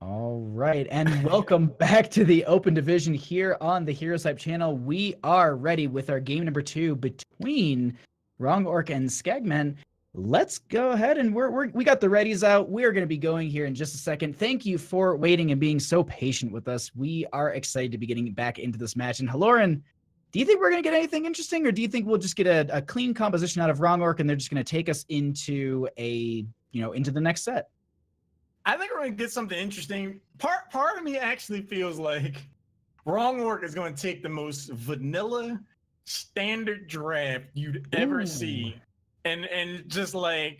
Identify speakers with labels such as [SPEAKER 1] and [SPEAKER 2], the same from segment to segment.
[SPEAKER 1] All right, and welcome back to the Open Division here on the HeroesHype channel. We are ready with our game number 2 between Wrong Orc and Skengmen. Let's go ahead and we got the readies out. We're going to be going here in just a second. Thank you for waiting and being so patient with us. We are excited to be getting back into this match. And Halorin, do you think we're going to get anything interesting, or do you think we'll just get a clean composition out of Wrong Orc and they're just going to take us into into the next set?
[SPEAKER 2] I think we're going to get something interesting. Part of me actually feels like Wrong Orc is going to take the most vanilla standard draft you'd ever see. And just no,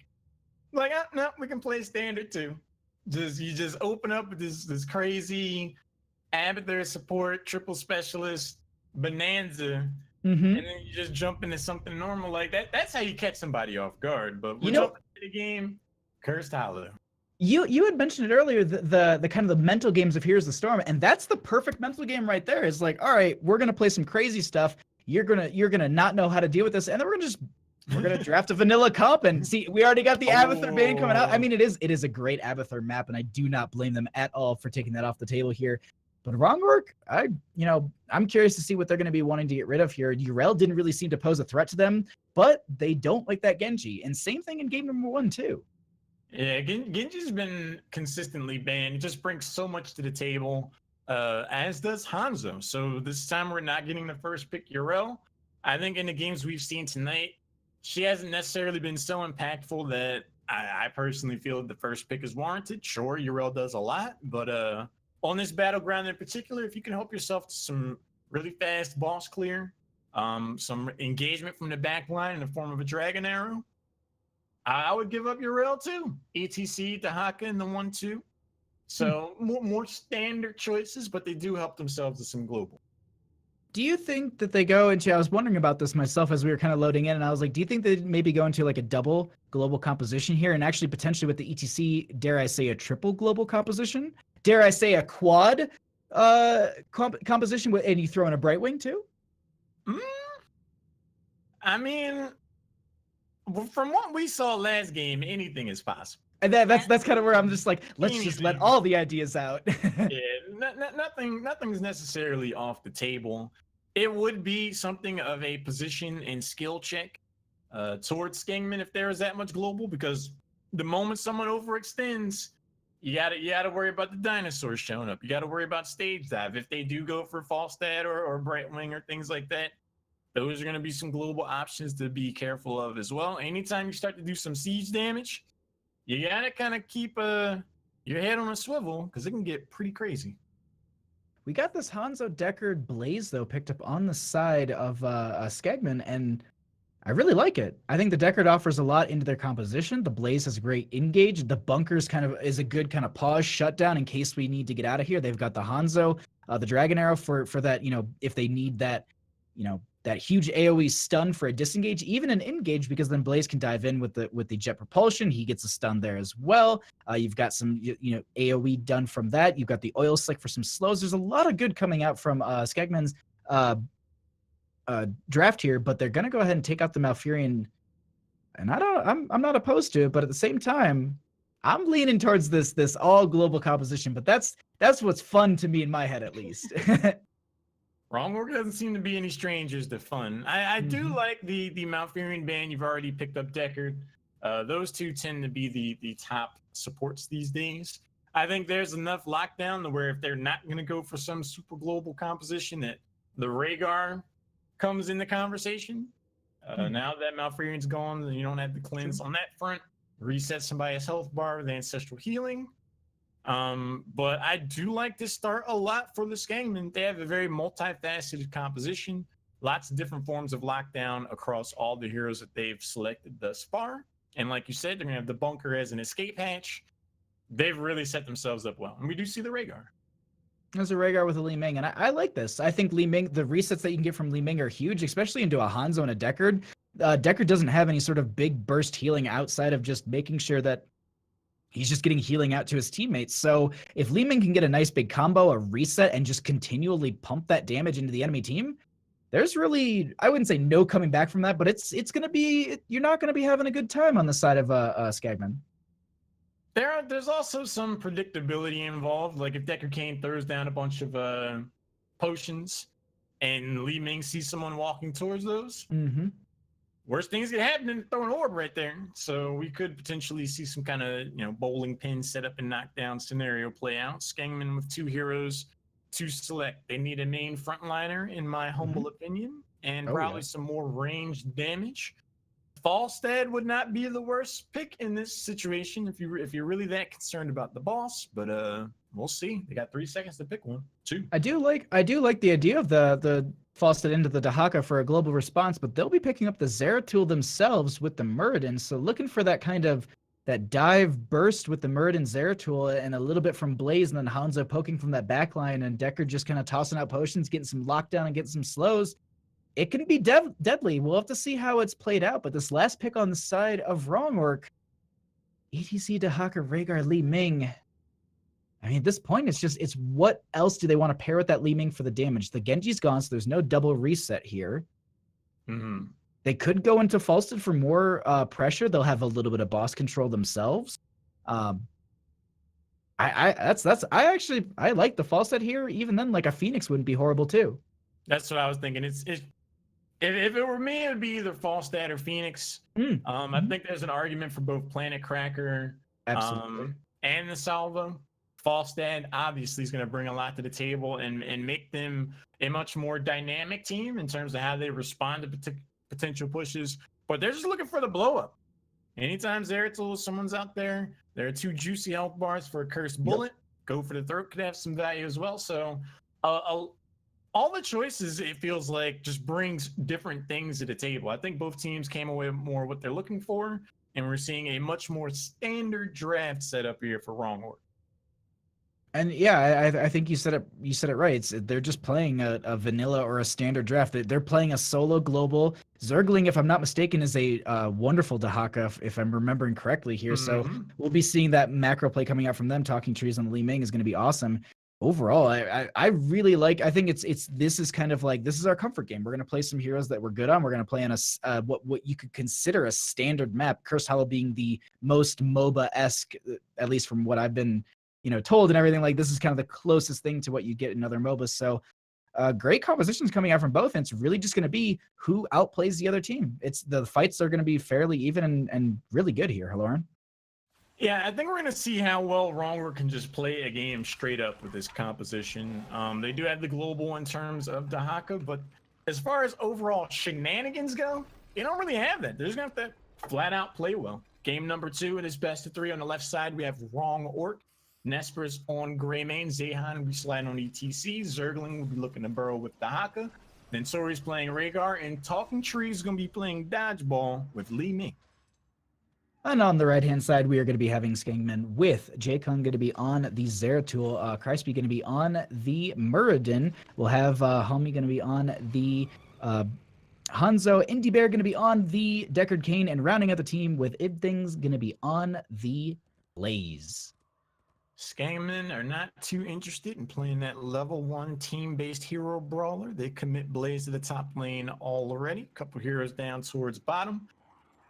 [SPEAKER 2] we can play standard too. You just open up with this crazy Abathur support, triple specialist, bonanza, and then you just jump into something normal like that. That's how you catch somebody off guard. But we jump into the game, Cursed Hollow.
[SPEAKER 1] You had mentioned it earlier, the kind of the mental games of Here's the Storm, and that's the perfect mental game right there. It's like, all right, we're gonna play some crazy stuff. You're gonna not know how to deal with this, and then we're gonna draft a vanilla comp and see. We already got the Abathur ban coming out. I mean, it is a great Abathur map, and I do not blame them at all for taking that off the table here. But Wrong Orc, I'm curious to see what they're going to be wanting to get rid of here. Yrel didn't really seem to pose a threat to them, but they don't like that Genji, and same thing in game number 1 too.
[SPEAKER 2] Yeah, Genji's been consistently banned. He just brings so much to the table, as does Hanzo. So this time we're not getting the first pick Yrel. I think in the games we've seen tonight, she hasn't necessarily been so impactful that I personally feel the first pick is warranted. Sure, Yrel does a lot, but on this battleground in particular, if you can help yourself to some really fast boss clear, some engagement from the back line in the form of a Dragon Arrow, I would give up Yrel too. ETC, Dahaka, and the 1-2. So more standard choices, but they do help themselves to some global.
[SPEAKER 1] Do you think that they go into, I was wondering about this myself as we were kind of loading in, and I was like, do you think they maybe go into like a double global composition here, and actually potentially with the ETC, dare I say a triple global composition? Dare I say a quad composition, and you throw in a Brightwing too?
[SPEAKER 2] I mean, from what we saw last game, anything is possible.
[SPEAKER 1] And that's kind of where I'm just like, let's just let all the ideas out.
[SPEAKER 2] Yeah, nothing's necessarily off the table. It would be something of a position and skill check towards Skengmen if there is that much global, because the moment someone overextends, you gotta worry about the dinosaurs showing up. You gotta worry about stage dive. If they do go for Falstad or Brightwing or things like that, those are going to be some global options to be careful of as well. Anytime you start to do some siege damage, you got to kind of keep your head on a swivel, because it can get pretty crazy.
[SPEAKER 1] We got this Hanzo Deckard Blaze, though, picked up on the side of Skengmen, and I really like it. I think the Deckard offers a lot into their composition. The Blaze has a great engage. The bunkers kind of is a good kind of pause shutdown in case we need to get out of here. They've got the Hanzo, the Dragon Arrow for that, if they need that, that huge AoE stun for a disengage, even an engage, because then Blaze can dive in with the jet propulsion. He gets a stun there as well. You've got some AoE done from that. You've got the oil slick for some slows. There's a lot of good coming out from Skengmen's draft here, but they're gonna go ahead and take out the Malfurion. And I'm not opposed to it, but at the same time, I'm leaning towards this all global composition. But that's what's fun to me in my head, at least.
[SPEAKER 2] Wrong Orc doesn't seem to be any strangers to fun. I do like the Malfurion ban. You've already picked up Deckard. Those two tend to be the top supports these days. I think there's enough lockdown to where if they're not going to go for some super global composition, that the Rhaegar comes in the conversation. Now that Malfurion's gone, you don't have to cleanse on that front. Reset somebody's health bar with ancestral healing. But I do like this start a lot for the Skengmen. They have a very multifaceted composition, lots of different forms of lockdown across all the heroes that they've selected thus far. And like you said, they're going to have the bunker as an escape hatch. They've really set themselves up well. And we do see the Rhaegar.
[SPEAKER 1] There's a Rhaegar with a Li Ming, and I like this. I think Li Ming, the resets that you can get from Li Ming are huge, especially into a Hanzo and a Deckard. Deckard doesn't have any sort of big burst healing outside of just making sure that he's just getting healing out to his teammates. So if Li Ming can get a nice big combo, a reset, and just continually pump that damage into the enemy team, there's really, I wouldn't say no coming back from that, but it's going to be, you're not going to be having a good time on the side of Skengmen.
[SPEAKER 2] There's also some predictability involved. Like if Deckard Cain throws down a bunch of potions and Li Ming sees someone walking towards those, worst things could happen than throw an orb right there. So we could potentially see some kind of bowling pin setup and knockdown scenario play out. Skengmen with 2 heroes to select. They need a main frontliner, in my humble opinion, and probably some more ranged damage. Falstad would not be the worst pick in this situation if you're really that concerned about the boss, but we'll see. They got 3 seconds to pick one. 2.
[SPEAKER 1] I do like the idea of the Falstad into the Dahaka for a global response, but they'll be picking up the Zeratul themselves with the Muradin, so looking for that kind of that dive burst with the Muradin Zeratul and a little bit from Blaze, and then Hanzo poking from that backline and Deckard just kind of tossing out potions, getting some lockdown and getting some slows. It can be deadly. We'll have to see how it's played out. But this last pick on the side of Wrongwork, ETC, Dahaka, Rhaegar, Li Ming. I mean, at this point, it's what else do they want to pair with that Li Ming for the damage? The Genji's gone, so there's no double reset here. They could go into Falstad for more pressure. They'll have a little bit of boss control themselves. I like the Falstad here. Even then, like a Phoenix wouldn't be horrible too.
[SPEAKER 2] That's what I was thinking. If it were me, it would be either Falstad or Phoenix. I think there's an argument for both Planet Cracker and the Salvo. Falstad obviously is going to bring a lot to the table and make them a much more dynamic team in terms of how they respond to potential pushes. But they're just looking for the blow up. Anytime Zeratul, someone's out there, there are 2 juicy health bars for a cursed bullet. Go for the throat could have some value as well. So all the choices, it feels like, just brings different things to the table. I think both teams came away more what they're looking for, and we're seeing a much more standard draft setup here for Wrongwork.
[SPEAKER 1] And yeah, I think you said it right. They're just playing a vanilla or a standard draft. They're playing a solo global. Zergling, if I'm not mistaken, is a wonderful Dahaka, if I'm remembering correctly here. So we'll be seeing that macro play coming out from them. Talking Trees on Li Ming is going to be awesome. Overall, I really like. I think this is kind of like, this is our comfort game. We're going to play some heroes that we're good on. We're going to play on a what you could consider a standard map. Cursed Hollow being the most MOBA-esque, at least from what I've been told and everything. Like, this is kind of the closest thing to what you get in other MOBAs. So great compositions coming out from both, and it's really just going to be who outplays the other team. The fights are going to be fairly even and really good here, Halorin.
[SPEAKER 2] Yeah, I think we're going to see how well Wrongwork can just play a game straight up with this composition. They do have the global in terms of Dahaka, but as far as overall shenanigans go, they don't really have that. They're just going to have to flat out play well. Game number 2, it is best of 3. On the left side, we have Wrongwork. Nesper's on Greymane. Zahan will be sliding on ETC. Zergling will be looking to burrow with Dahaka. Then Sori's playing Rhaegar, and Talking Trees is going to be playing Dodgeball with Li Ming.
[SPEAKER 1] And on the right-hand side, we are going to be having Skengmen with Jaekung going to be on the Zeratul, Kreisby going to be on the Muradin. We'll have Homie going to be on the Hanzo, Indie Bear going to be on the Deckard Cain, and rounding out the team with Ibthings going to be on the Blaze.
[SPEAKER 2] Skengmen are not too interested in playing that level 1 team-based hero brawler. They commit Blaze to the top lane already. A couple heroes down towards bottom.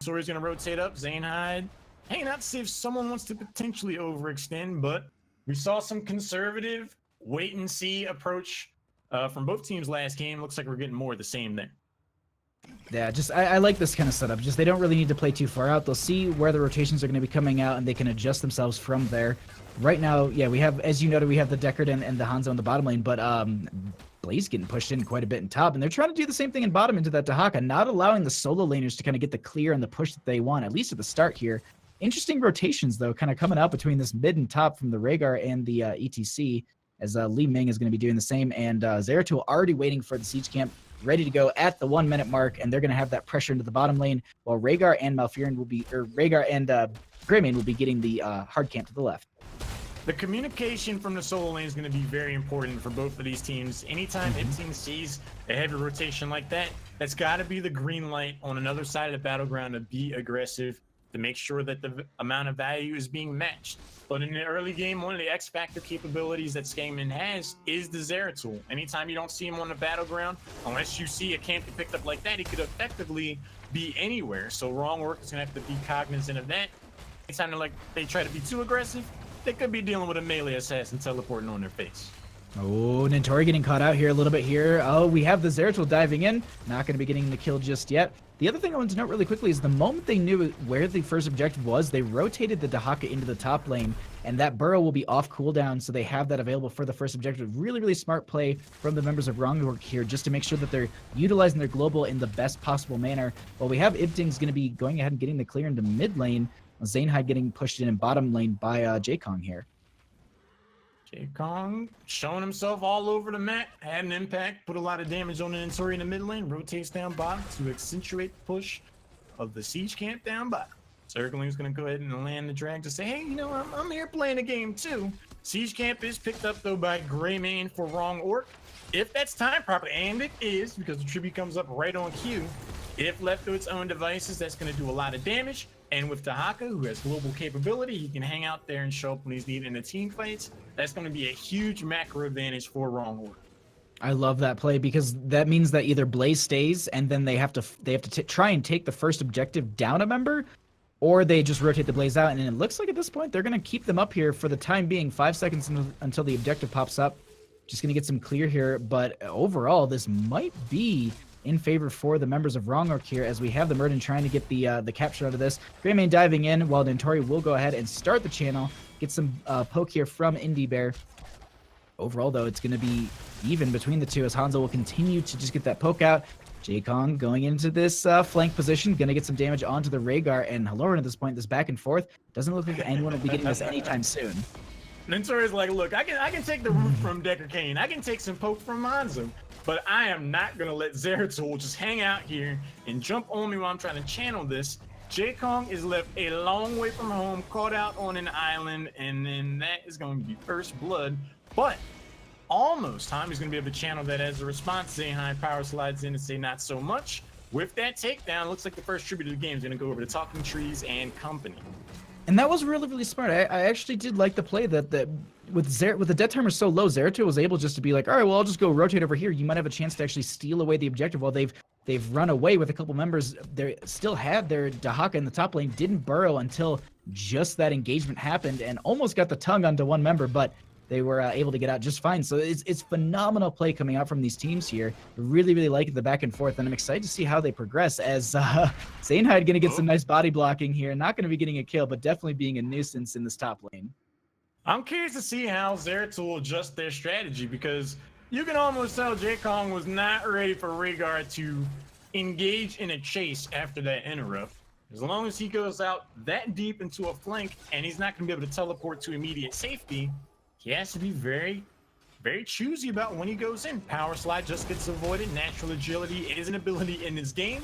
[SPEAKER 2] Sori's going to rotate up. Zainhide hanging out to see if someone wants to potentially overextend, but we saw some conservative wait-and-see approach from both teams last game. Looks like we're getting more of the same there.
[SPEAKER 1] Yeah, I like this kind of setup. Just they don't really need to play too far out. They'll see where the rotations are going to be coming out, and they can adjust themselves from there. Right now, yeah, we have, as you noted, we have the Deckard and the Hanzo in the bottom lane, but Blaze getting pushed in quite a bit in top, and they're trying to do the same thing in bottom into that Dahaka, not allowing the solo laners to kind of get the clear and the push that they want, at least at the start here. Interesting rotations, though, kind of coming out between this mid and top from the Rhaegar and the ETC, as Li Ming is going to be doing the same, and Zeratul already waiting for the siege camp, ready to go at the 1 minute mark, and they're going to have that pressure into the bottom lane, while Rhaegar and Malfurion will be, or Rhaegar and Greymane will be getting the hard camp to the left.
[SPEAKER 2] The communication from the solo lane is going to be very important for both of these teams. Anytime Ibthings sees a heavy rotation like that, that's got to be the green light on another side of the battleground to be aggressive, to make sure that the amount of value is being matched. But in the early game, one of the X-Factor capabilities that Skengmen has is the Zeratul. Anytime you don't see him on the battleground, unless you see a camp he picked up like that, he could effectively be anywhere. So Wrongwork is going to have to be cognizant of that. anytime they try to be too aggressive, they could be dealing with a melee assassin teleporting on their face.
[SPEAKER 1] Oh, Nintori getting caught out here a little bit here. Oh, we have the Zeratul diving in. Not going to be getting the kill just yet. The other thing I want to note really quickly is the moment they knew where the first objective was, they rotated the Dahaka into the top lane, and that burrow will be off cooldown, so they have that available for the first objective. Really, really smart play from the members of Wrongwork here, just to make sure that they're utilizing their global in the best possible manner. Well, we have Ibting's going to be going ahead and getting the clear into mid lane. Zainhide getting pushed in bottom lane by Jaekong here.
[SPEAKER 2] Jaekong showing himself all over the map, had an impact, put a lot of damage on the Nintori in the mid lane, rotates down bottom to accentuate the push of the siege camp down bottom. Zergling's gonna go ahead and land the drag to say, hey, you know, I'm here playing a game too. Siege camp is picked up though by Greymane for Wrong Orc. If that's timed properly, and it is, because the tribute comes up right on cue, if left to its own devices, that's gonna do a lot of damage. And with Dahaka, who has global capability, he can hang out there and show up when he's needed in the team fights. That's going to be a huge macro advantage for Wrong Orc.
[SPEAKER 1] I love that play because that means that either Blaze stays and then they have to try and take the first objective down a member, or they just rotate the Blaze out. And it looks like at this point they're going to keep them up here for the time being. 5 seconds until the objective pops up. Just going to get some clear here, but overall this might be in favor for the members of Wrong Orc here, as we have the Murden trying to get the capture out of this. Greymane diving in while Nintori will go ahead and start the channel, get some poke here from Indie Bear. Overall, though, it's going to be even between the two as Hanzo will continue to just get that poke out. Jaekong going into this flank position, going to get some damage onto the Rhaegar, and Halorin at this point, this back and forth, doesn't look like anyone will be getting this anytime soon.
[SPEAKER 2] Nintori's like, look, I can take the root from Decker Kane, I can take some poke from Hanzo, but I am not going to let Zeratul just hang out here and jump on me while I'm trying to channel this. Jaekong is left a long way from home, caught out on an island, and then that is going to be first blood. But almost time he's going to be able to channel that as a response. Zainhide power slides in and say not so much. With that takedown, looks like the first tribute of the game is going to go over to Talking Trees and company.
[SPEAKER 1] And that was really, really smart. I actually did like the play that with the death timer so low, Zeratul was able just to be like, all right, well, I'll just go rotate over here. You might have a chance to actually steal away the objective while they've run away with a couple members. They still had their Dahaka in the top lane, didn't burrow until just that engagement happened and almost got the tongue onto one member, but they were able to get out just fine. So it's phenomenal play coming out from these teams here. Really, really like the back and forth, and I'm excited to see how they progress as Zainhide going to get some nice body blocking here. Not going to be getting a kill, but definitely being a nuisance in this top lane.
[SPEAKER 2] I'm curious to see how Zeratul adjusts their strategy, because you can almost tell Jaekong was not ready for Rhaegar to engage in a chase after that interrupt. As long as he goes out that deep into a flank and he's not going to be able to teleport to immediate safety, he has to be very, very choosy about when he goes in. Power slide just gets avoided. Natural agility is an ability in this game,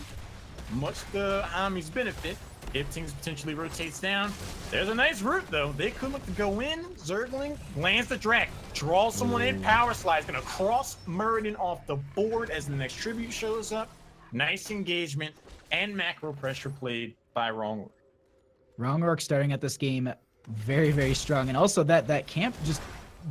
[SPEAKER 2] much to Hami's benefit. If things potentially rotates down, there's a nice route though. They could look to go in. Zergling lands the drag, draws someone in. Power slide is gonna cross Muradin off the board as the next tribute shows up. Nice engagement and macro pressure played by Wrong Orc.
[SPEAKER 1] Wrong Orc starting at this game very, very strong, and also that camp just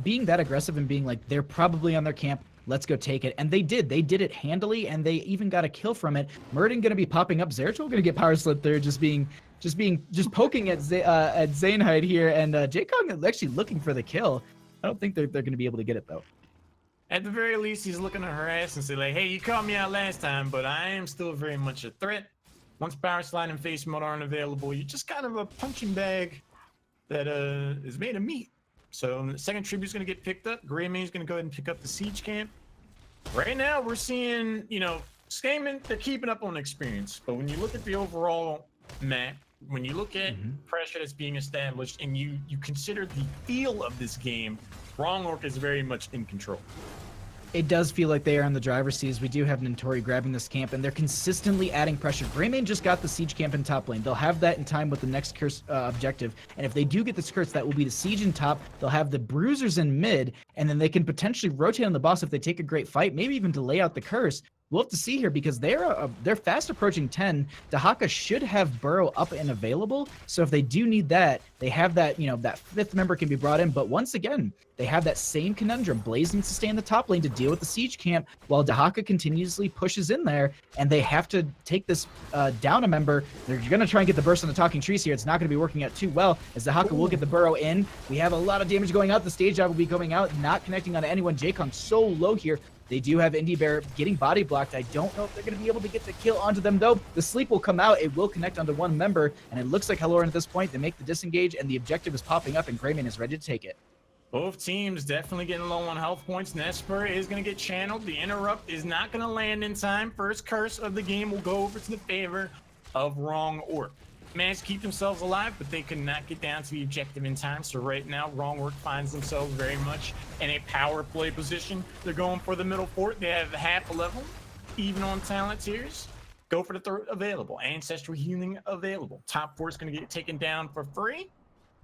[SPEAKER 1] being that aggressive and being like, they're probably on their camp, let's go take it. And they did it handily, and they even got a kill from it. Murden gonna be popping up. Zeratul gonna get power slip there, just poking at Zainhide here, and Jaekong is actually looking for the kill. I don't think they're gonna be able to get it though.
[SPEAKER 2] At the very least, he's looking to harass and say like, hey, you caught me out last time, but I am still very much a threat. Once power slide and face mode aren't available, you're just kind of a punching bag that is made of meat. So the second tribute's gonna get picked up. Greymane's gonna go ahead and pick up the siege camp. Right now we're seeing, you know, Skengmen, they're keeping up on experience. But when you look at the overall map, when you look at pressure that's being established and you consider the feel of this game, Wrong Orc is very much in control.
[SPEAKER 1] It does feel like they are in the driver's seat. We do have Nintori grabbing this camp, and they're consistently adding pressure. Greymane just got the siege camp in top lane. They'll have that in time with the next curse objective. And if they do get this curse, that will be the siege in top. They'll have the bruisers in mid, and then they can potentially rotate on the boss if they take a great fight, maybe even delay out the curse. we'll have to see here because they're fast approaching 10. Dahaka should have Burrow up and available. So if they do need that, they have that, that fifth member can be brought in. But once again, they have that same conundrum. Blaze needs to stay in the top lane to deal with the siege camp while Dahaka continuously pushes in there, and they have to take this down a member. They're going to try and get the burst on the talking trees here. It's not going to be working out too well as Dahaka will get the Burrow in. We have a lot of damage going out. The stage dive will be going out, not connecting on anyone. J-Kong so low here. They do have Indie Bear getting body blocked. I don't know if they're going to be able to get the kill onto them, though. The sleep will come out. It will connect onto one member, and it looks like Halorin at this point. They make the disengage, and the objective is popping up, and Greyman is ready to take it.
[SPEAKER 2] Both teams definitely getting low on health points. Nesper is going to get channeled. The interrupt is not going to land in time. First curse of the game will go over to the favor of Wrong Orc. Managed to keep themselves alive, but they could not get down to the objective in time. So right now, Wrong Orc finds themselves very much in a power play position. They're going for the middle fort. They have half a level, even on talent tiers. Go for the third available. Ancestral healing available. Top fort's going to get taken down for free.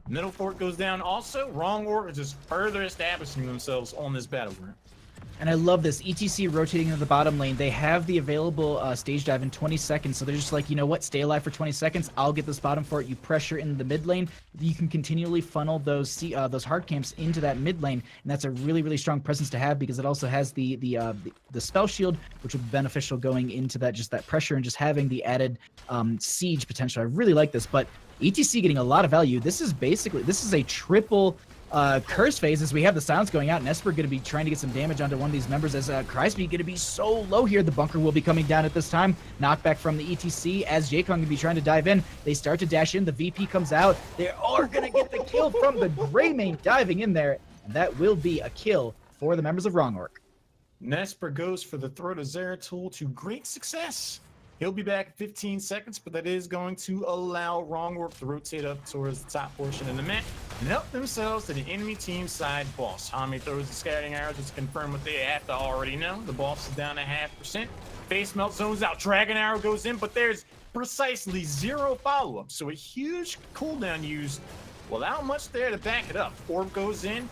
[SPEAKER 2] Middle fort goes down also. Wrong Orc is just further establishing themselves on this battleground.
[SPEAKER 1] And I love this. ETC rotating into the bottom lane. They have the available stage dive in 20 seconds. So they're just like, you know what? Stay alive for 20 seconds. I'll get this bottom fort. You pressure in the mid lane. You can continually funnel those hard camps into that mid lane. And that's a really, really strong presence to have because it also has the spell shield, which will be beneficial going into that, just that pressure and just having the added siege potential. I really like this. But ETC getting a lot of value. This is a triple curse phase as we have the silence going out, and Esper going to be trying to get some damage onto one of these members as Cryspeed going to be so low here. The bunker will be coming down at this time. Knockback from the ETC as J-Kong going to be trying to dive in. They start to dash in. The VP comes out. They are going to get the kill from the Greymane diving in there, and that will be a kill for the members of Wrong Orc.
[SPEAKER 2] Nesper goes for the throw to Zeratul to great success. He'll be back in 15 seconds, but that is going to allow Wrong Orc to rotate up towards the top portion of the map and help themselves to the enemy team side boss. Hami throws the scouting arrow just to confirm what they have to already know. The boss is down 0.5%. Face melt zones out. Dragon arrow goes in, but there's precisely 0 follow-up. So a huge cooldown used without much there to back it up. Orb goes in.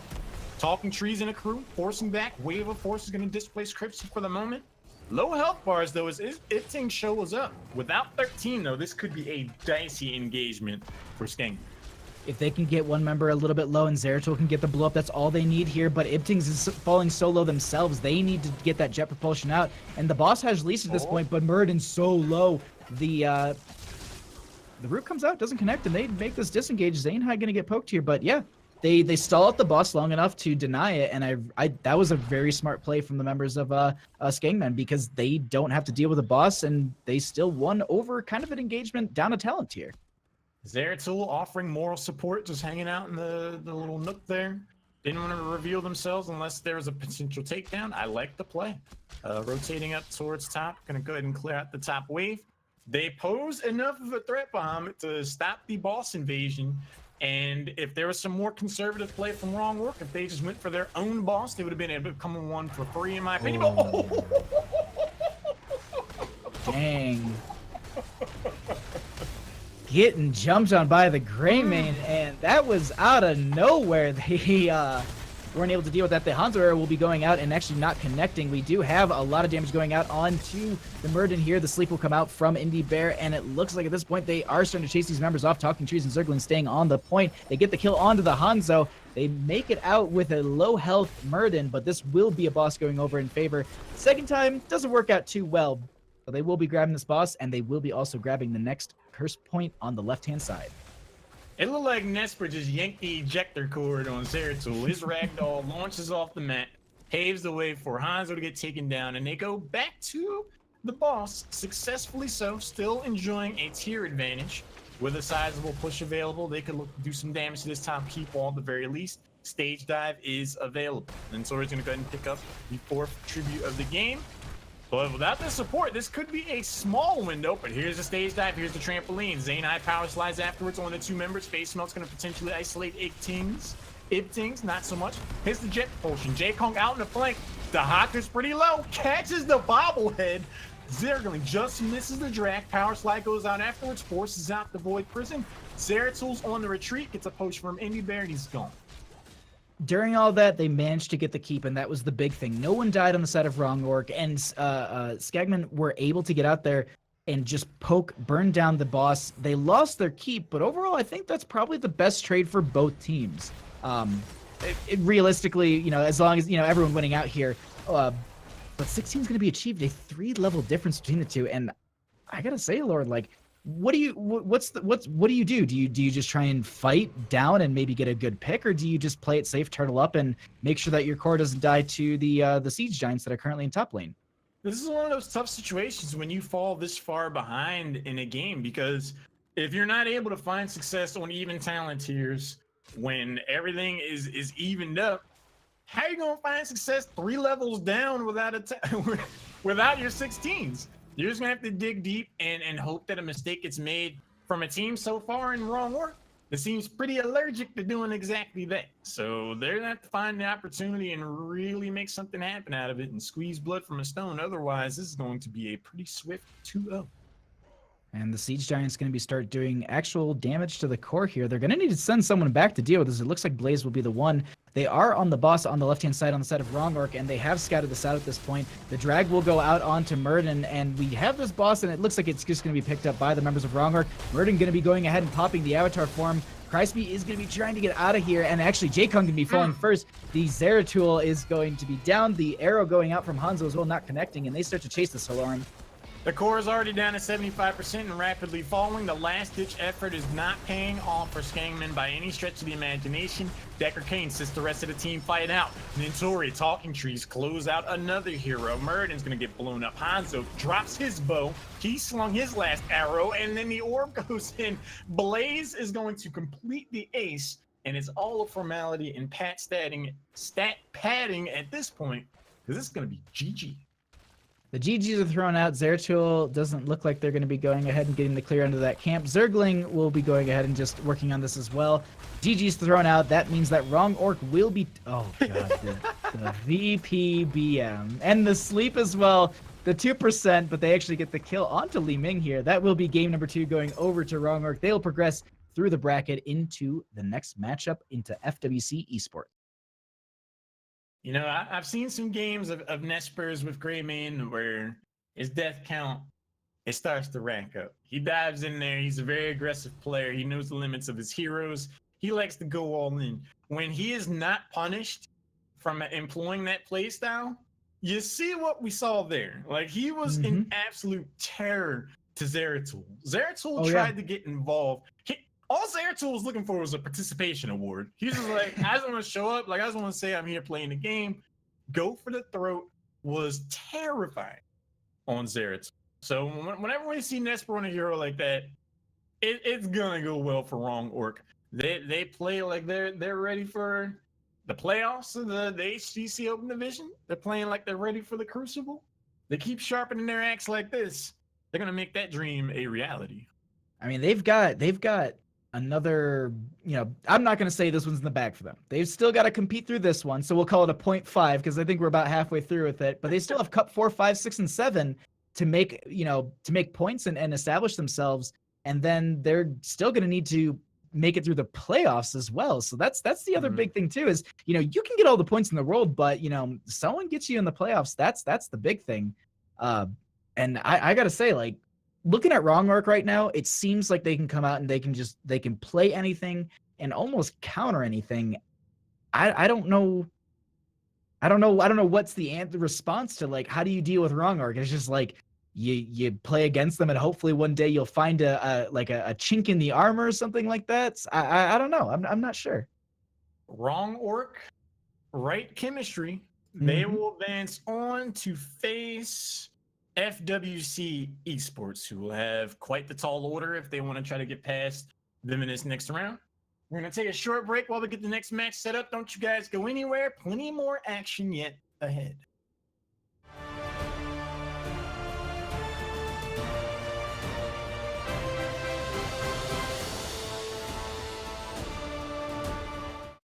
[SPEAKER 2] Talking trees in a crew. Forcing back. Wave of force is going to displace Crypts for the moment. Low health bars, though, as Ifting shows up. Without 13, though, this could be a dicey engagement for Skengmen.
[SPEAKER 1] If they can get one member a little bit low and Zeratul can get the blow up, that's all they need here. But Ibtings is falling so low themselves. They need to get that jet propulsion out. And the boss has least at this point, but Murden's so low. The root comes out, doesn't connect, and they make this disengage. Zainhai going to get poked here, but yeah. They stall out the boss long enough to deny it, and that was a very smart play from the members of Skengmen because they don't have to deal with a boss, and they still won over kind of an engagement down a talent tier.
[SPEAKER 2] Zeratul offering moral support, just hanging out in the little nook there. Didn't want to reveal themselves unless there was a potential takedown. I like the play. Rotating up towards top, gonna go ahead and clear out the top wave. They pose enough of a threat, Bahamut, to stop the boss invasion. And if there was some more conservative play from Wrong Orc, if they just went for their own boss, they would have been able to come one for free, in my opinion. Oh.
[SPEAKER 1] Dang. Getting jumped on by the Greymane, and that was out of nowhere. They weren't able to deal with that. The Hanzo arrow will be going out and actually not connecting. We do have a lot of damage going out onto the Murden here. The sleep will come out from Indie Bear, and it looks like at this point they are starting to chase these members off. Talking Trees and Zergling staying on the point. They get the kill onto the Hanzo. They make it out with a low health Murden, but this will be a boss going over in favor. Second time doesn't work out too well, but they will be grabbing this boss, and they will be also grabbing the next curse point on the left-hand side.
[SPEAKER 2] It looked like Nesper just yanked the ejector cord on Zeratul. His ragdoll launches off the mat, paves the way for Hanzo to get taken down, and they go back to the boss, successfully so, still enjoying a tier advantage. With a sizable push available, they could look to do some damage to this top keep wall at the very least. Stage dive is available. And Sora's going to go ahead and pick up the 4th tribute of the game. But without the support, this could be a small window. But here's the stage dive. Here's the trampoline. Zainhai power slides afterwards on the 2 members. Face Melt's going to potentially isolate Ibtings, not so much. Hits the jet propulsion. J-Kong out in the flank. Dahaka's pretty low. Catches the bobblehead. Zergling just misses the drag. Power slide goes out afterwards. Forces out the Void Prison. Zeratul's on the retreat. Gets a poach from Indie Bear, and he's gone.
[SPEAKER 1] during all that, they managed to get the keep, and that was the big thing. No one died on the side of Wrong Orc, and Skengmen were able to get out there and just burn down the boss. They lost their keep, but overall, I think that's probably the best trade for both teams. Realistically, you know, as long as, you know, everyone winning out here, but 16 is going to be achieved, a 3-level difference between the two, and I gotta say, Lord, like, what do you do? Do you just try and fight down and maybe get a good pick, or do you just play it safe, turtle up, and make sure that your core doesn't die to the siege giants that are currently in top lane?
[SPEAKER 2] This is one of those tough situations when you fall this far behind in a game, because if you're not able to find success on even talent tiers when everything is evened up, how are you gonna find success 3 levels down without without your 16s? You're just gonna have to dig deep and hope that a mistake gets made from a team so far in Wrong Orc that seems pretty allergic to doing exactly that. So they're gonna have to find the opportunity and really make something happen out of it and squeeze blood from a stone. Otherwise, this is going to be a pretty swift 2-0.
[SPEAKER 1] And the siege giant's going to be start doing actual damage to the core here. They're going to need to send someone back to deal with this. It looks like Blaze will be the one. They are on the boss on the left-hand side, on the side of Wrong Orc, and they have scouted this out at this point. The drag will go out onto Murden, and we have this boss, and it looks like it's just going to be picked up by the members of Wrong Orc. Murden going to be going ahead and popping the avatar form. Kreisby is going to be trying to get out of here, and actually J-Kung going to be falling first. The Zeratul is going to be down. The arrow going out from Hanzo as well, not connecting, and they start to chase this Halorin.
[SPEAKER 2] The core is already down to 75% and rapidly falling. The last-ditch effort is not paying off for Skengmen by any stretch of the imagination. Decker Kane sits the rest of the team fight out. Nintori, Talking Trees close out another hero. Murden's going to get blown up. Hanzo drops his bow. He slung his last arrow, and then the orb goes in. Blaze is going to complete the ace, and it's all a formality and stat padding at this point, because this is going to be GG.
[SPEAKER 1] The GGs are thrown out. Zeratul doesn't look like they're going to be going ahead and getting the clear under that camp. Zergling will be going ahead and just working on this as well. GG's thrown out. That means that Wrong Orc will be... Oh, God. The VPBM. And the sleep as well. The 2%, but they actually get the kill onto Li Ming here. That will be game number 2 going over to Wrong Orc. They'll progress through the bracket into the next matchup into FWC Esports.
[SPEAKER 2] You know, I've seen some games of Nespers with Greymane where his death count, it starts to rank up. He dives in there. He's a very aggressive player. He knows the limits of his heroes. He likes to go all in. When he is not punished from employing that playstyle, you see what we saw there. Like, he was an absolute terror to Zeratul. Zeratul tried to get involved. All Zeratul was looking for was a participation award. He was just like, I just want to show up. Like, I just want to say I'm here playing the game. Go for the throat was terrifying on Zeratul. So whenever we see Nesper on a hero like that, it's going to go well for Wrong Orc. They play like they're ready for the playoffs of the HGC Open Division. They're playing like they're ready for the Crucible. They keep sharpening their axe like this. They're going to make that dream a reality.
[SPEAKER 1] I mean, they've got another, you know, I'm not going to say this one's in the bag for them. They've still got to compete through this one, so we'll call it a 0.5 because I think we're about halfway through with it. But they still have Cup 4, 5, 6, and 7 to make, you know, to make points and establish themselves, and then they're still going to need to make it through the playoffs as well. So that's the other big thing too, is, you know, you can get all the points in the world, but, you know, someone gets you in the playoffs. That's the big thing. And I got to say, like, looking at Wrong Orc right now, it seems like they can come out and they can play anything and almost counter anything. I don't know what's the response to, like, how do you deal with Wrong Orc? It's just like you play against them and hopefully one day you'll find a chink in the armor or something like that. I don't know. I'm not sure.
[SPEAKER 2] Wrong Orc, right chemistry. They will advance on to face FWC Esports, who will have quite the tall order if they want to try to get past them in this next round. We're going to take a short break while we get the next match set up. Don't you guys go anywhere. Plenty more action yet ahead.